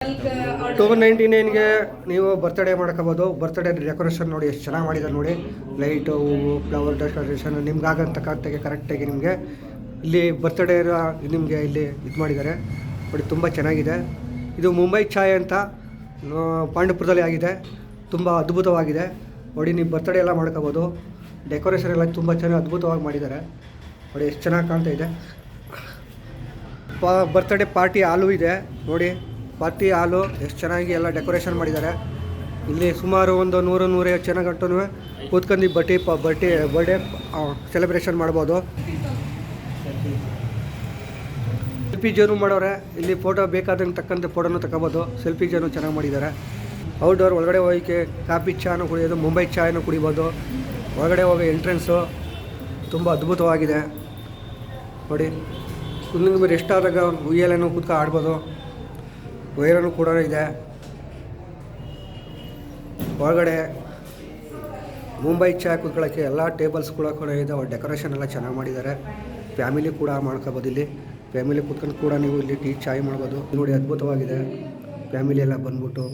$299ಗೆ ನೀವು ಬರ್ತ್ಡೇ ಮಾಡ್ಕೋಬೋದು. Birthday decoration ನೋಡಿ ಎಷ್ಟು ಚೆನ್ನಾಗಿ ಮಾಡಿದ್ದಾರೆ ನೋಡಿ. ಲೈಟು, ಹೂವು, ಫ್ಲವರ್ ಡೆಕೋರೇಷನ್ ನಿಮ್ಗಾಗಂತಕ್ಕಂತೆಗೆ ಕರೆಕ್ಟಾಗಿ ನಿಮಗೆ ಇಲ್ಲಿ ಬರ್ತ್ಡೇ ನಿಮಗೆ ಇಲ್ಲಿ ಇದು ಮಾಡಿದ್ದಾರೆ ನೋಡಿ. ತುಂಬ ಚೆನ್ನಾಗಿದೆ. ಇದು ಮುಂಬೈ ಚಾಯ್ ಅಂತ ಪಾಂಡವಪುರದಲ್ಲಿ ಆಗಿದೆ. ತುಂಬ ಅದ್ಭುತವಾಗಿದೆ ನೋಡಿ. ನೀವು ಬರ್ತ್ಡೇ ಎಲ್ಲ ಮಾಡ್ಕೋಬೋದು. ಡೆಕೋರೇಷನ್ ಎಲ್ಲ ತುಂಬ ಚೆನ್ನಾಗಿ ಅದ್ಭುತವಾಗಿ ಮಾಡಿದ್ದಾರೆ ನೋಡಿ. ಎಷ್ಟು ಚೆನ್ನಾಗಿ ಕಾಣ್ತಾ ಇದೆ. ಬರ್ತ್ಡೇ ಪಾರ್ಟಿ ಹಾಲು ಇದೆ ನೋಡಿ. ಪಾರ್ಟಿ ಹಾಲು ಎಷ್ಟು ಚೆನ್ನಾಗಿ ಎಲ್ಲ ಡೆಕೋರೇಷನ್ ಮಾಡಿದ್ದಾರೆ. ಇಲ್ಲಿ ಸುಮಾರು ಒಂದು 100-150 ಜನ ಗಂಟು ಕೂತ್ಕೊಂಡು ಬರ್ಡೇ ಸೆಲೆಬ್ರೇಷನ್ ಮಾಡ್ಬೋದು. ಸೆಲ್ಫಿ ಜೋನು ಮಾಡೋರೆ. ಇಲ್ಲಿ ಫೋಟೋ ಬೇಕಾದಂಗೆ ತಕ್ಕಂತೆ ಫೋಟೋನು ತಗೋಬೋದು. ಸೆಲ್ಫಿ ಜೋನು ಚೆನ್ನಾಗಿ ಮಾಡಿದ್ದಾರೆ. ಔಟ್ಡೋರ್ ಒಳಗಡೆ ಹೋಗೋಕ್ಕೆ ಕಾಫಿ ಚಾನು ಕುಡಿಯೋದು, ಮುಂಬೈ ಚಾಯ್ನು ಕುಡಿಬೋದು. ಒಳಗಡೆ ಹೋಗೋ ಎಂಟ್ರೆನ್ಸು ತುಂಬ ಅದ್ಭುತವಾಗಿದೆ ನೋಡಿ. ನಿಮಗೆ ರೆಸ್ಟ್ ಆದಾಗ ಉಯ್ಯಲೇನೂ ಕೂತ್ಕೊಂಡು ಆಡ್ಬೋದು. ವೈರನು ಕೂಡ ಇದೆ ಒಳಗಡೆ. ಮುಂಬೈ ಚಾಯ್ ಕೂತ್ಕೊಳ್ಳೋಕ್ಕೆ ಎಲ್ಲ ಟೇಬಲ್ಸ್ ಕೂಡ ಇದಾವೆ. ಡೆಕೋರೇಷನ್ ಎಲ್ಲ ಚೆನ್ನಾಗಿ ಮಾಡಿದ್ದಾರೆ. ಫ್ಯಾಮಿಲಿ ಕೂಡ ಮಾಡ್ಕೋಬೋದು. ಇಲ್ಲಿ ಫ್ಯಾಮಿಲಿ ಕೂತ್ಕೊಂಡು ಕೂಡ ನೀವು ಇಲ್ಲಿ ಟೀ ಚಾಯ್ ಮಾಡ್ಬೋದು ನೋಡಿ. ಅದ್ಭುತವಾಗಿದೆ. ಫ್ಯಾಮಿಲಿ ಎಲ್ಲ ಬಂದ್ಬಿಟ್ಟು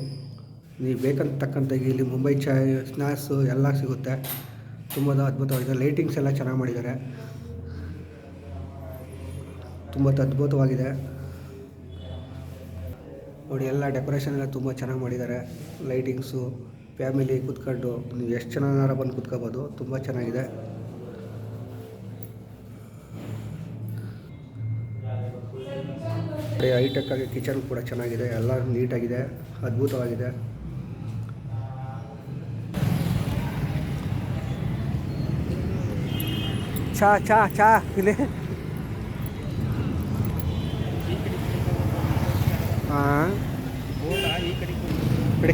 ನೀವು ಬೇಕಂತ ತಕ್ಕಂತಾಗಿ ಇಲ್ಲಿ ಮುಂಬೈ ಚಾಯ್ ಸ್ನ್ಯಾಕ್ಸು ಎಲ್ಲ ಸಿಗುತ್ತೆ. ತುಂಬ ಅದ್ಭುತವಾಗಿದೆ. ಲೈಟಿಂಗ್ಸ್ ಎಲ್ಲ ಚೆನ್ನಾಗಿ ಮಾಡಿದ್ದಾರೆ. ತುಂಬ ಅದ್ಭುತವಾಗಿದೆ ನೋಡಿ. ಎಲ್ಲ ಡೆಕೋರೇಷನ್ ಎಲ್ಲ ತುಂಬ ಚೆನ್ನಾಗಿ ಮಾಡಿದ್ದಾರೆ. ಲೈಟಿಂಗ್ಸು, ಫ್ಯಾಮಿಲಿ ಕೂತ್ಕೊಂಡು ನೀವು ಎಷ್ಟು ಚೆನ್ನಾರ ಬಂದು ಕೂತ್ಕೋಬೋದು. ತುಂಬ ಚೆನ್ನಾಗಿದೆ. ಹೈಟೆಕ್ ಆಗಿ ಕಿಚನ್ ಕೂಡ ಚೆನ್ನಾಗಿದೆ. ಎಲ್ಲ ನೀಟಾಗಿದೆ, ಅದ್ಭುತವಾಗಿದೆ. ಚಾ ಇಲ್ಲಿ ಹಾಂ ಬಿಡಿ.